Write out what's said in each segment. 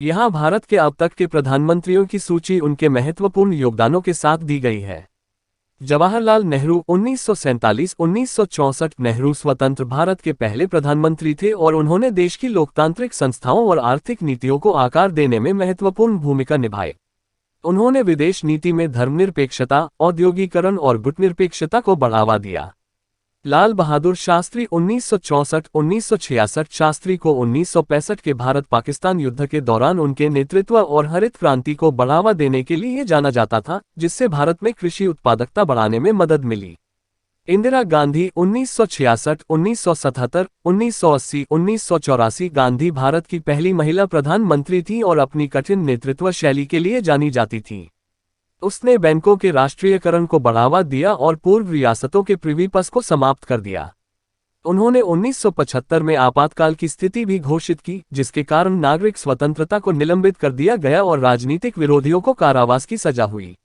यहाँ भारत के अब तक के प्रधानमंत्रियों की सूची उनके महत्वपूर्ण योगदानों के साथ दी गई है। जवाहरलाल नेहरू 1947-1964 नेहरू स्वतंत्र भारत के पहले प्रधानमंत्री थे और उन्होंने देश की लोकतांत्रिक संस्थाओं और आर्थिक नीतियों को आकार देने में महत्वपूर्ण भूमिका निभाई। उन्होंने विदेश नीति में धर्मनिरपेक्षता, औद्योगिकरण और गुटनिरपेक्षता को बढ़ावा दिया। लाल बहादुर शास्त्री 1964-1966 शास्त्री को 1965 के भारत-पाकिस्तान युद्ध के दौरान उनके नेतृत्व और हरित क्रांति को बढ़ावा देने के लिए जाना जाता था, जिससे भारत में कृषि उत्पादकता बढ़ाने में मदद मिली। इंदिरा गांधी 1966, 1977, 1980, 1984 गांधी भारत की पहली महिला प्रधानमंत्री थी और अपनी कठिन नेतृत्व शैली के लिए जानी जाती थी। उसने बैंकों के राष्ट्रीयकरण को बढ़ावा दिया और पूर्व रियासतों के प्रिवीपस को समाप्त कर दिया। उन्होंने 1975 में आपातकाल की स्थिति भी घोषित की, जिसके कारण नागरिक स्वतंत्रता को निलंबित कर दिया गया और राजनीतिक विरोधियों को कारावास की सजा हुई।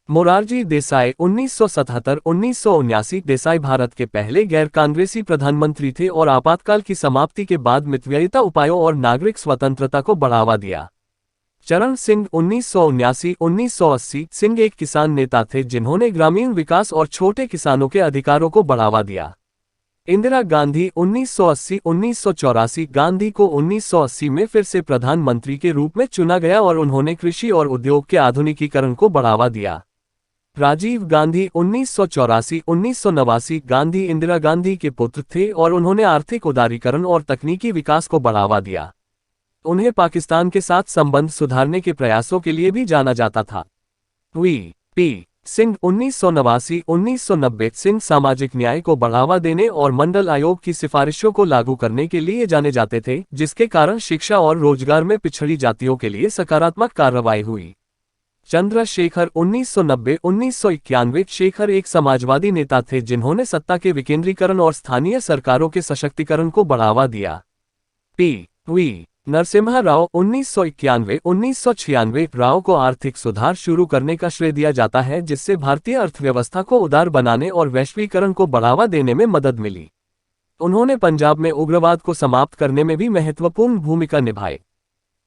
मोरारजी देसाई 1977-1979 देसाई भारत के पहले गैर कांग्रेसी प्रधानमंत्री थे और आपातकाल की समाप्ति के बाद मितव्ययिता उपायों और नागरिक स्वतंत्रता को बढ़ावा दिया। चरण सिंह 1979-1980 सिंह एक किसान नेता थे जिन्होंने ग्रामीण विकास और छोटे किसानों के अधिकारों को बढ़ावा दिया। इंदिरा गांधी 1980-1984 गांधी को 1980 में फिर से प्रधानमंत्री के रूप में चुना गया और उन्होंने कृषि और उद्योग के आधुनिकीकरण को बढ़ावा दिया। राजीव गांधी 1984-1989 गांधी इंदिरा गांधी के पुत्र थे और उन्होंने आर्थिक उदारीकरण और तकनीकी विकास को बढ़ावा दिया। उन्हें पाकिस्तान के साथ संबंध सुधारने के प्रयासों के लिए भी जाना जाता था। वी.पी. सिंह 1989-1990 सिंह सामाजिक न्याय को बढ़ावा देने और मंडल आयोग की सिफारिशों को लागू करने के लिए जाने जाते थे, जिसके कारण शिक्षा और रोजगार में पिछड़ी जातियों के लिए सकारात्मक कार्रवाई हुई। चंद्रशेखर 1990-1991 शेखर एक समाजवादी नेता थे जिन्होंने सत्ता के विकेंद्रीकरण और स्थानीय सरकारों के सशक्तिकरण को बढ़ावा दिया। पी.वी. नरसिम्हा राव 1991-1996 राव को आर्थिक सुधार शुरू करने का श्रेय दिया जाता है, जिससे भारतीय अर्थव्यवस्था को उदार बनाने और वैश्वीकरण को बढ़ावा देने में मदद मिली। उन्होंने पंजाब में उग्रवाद को समाप्त करने में भी महत्वपूर्ण भूमिका निभाई।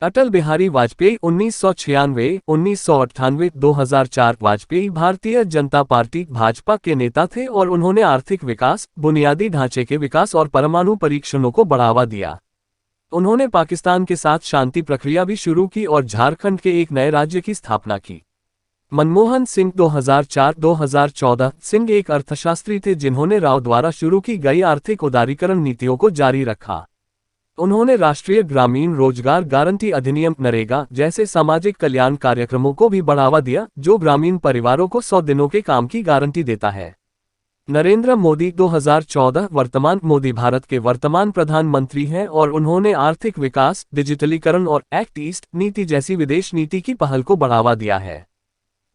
अटल बिहारी वाजपेयी 1996-1998 2004 वाजपेयी भारतीय जनता पार्टी भाजपा के नेता थे और उन्होंने आर्थिक विकास, बुनियादी ढांचे के विकास और परमाणु परीक्षणों को बढ़ावा दिया। उन्होंने पाकिस्तान के साथ शांति प्रक्रिया भी शुरू की और झारखंड के एक नए राज्य की स्थापना की। मनमोहन सिंह 2004-2014 सिंह एक अर्थशास्त्री थे जिन्होंने राव द्वारा शुरू की गई आर्थिक उदारीकरण नीतियों को जारी रखा। उन्होंने राष्ट्रीय ग्रामीण रोजगार गारंटी अधिनियम नरेगा जैसे सामाजिक कल्याण कार्यक्रमों को भी बढ़ावा दिया, जो ग्रामीण परिवारों को 100 दिनों के काम की गारंटी देता है। नरेंद्र मोदी 2014 वर्तमान मोदी भारत के वर्तमान प्रधानमंत्री हैं और उन्होंने आर्थिक विकास, डिजिटलीकरण और एक्ट ईस्ट नीति जैसी विदेश नीति की पहल को बढ़ावा दिया है।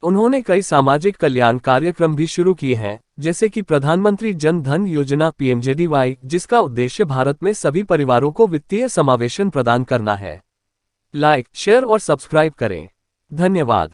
उन्होंने कई सामाजिक कल्याण कार्यक्रम भी शुरू किए हैं, जैसे कि प्रधानमंत्री जन धन योजना PMJDY, जिसका उद्देश्य भारत में सभी परिवारों को वित्तीय समावेशन प्रदान करना है। लाइक, शेयर और सब्सक्राइब करें। धन्यवाद।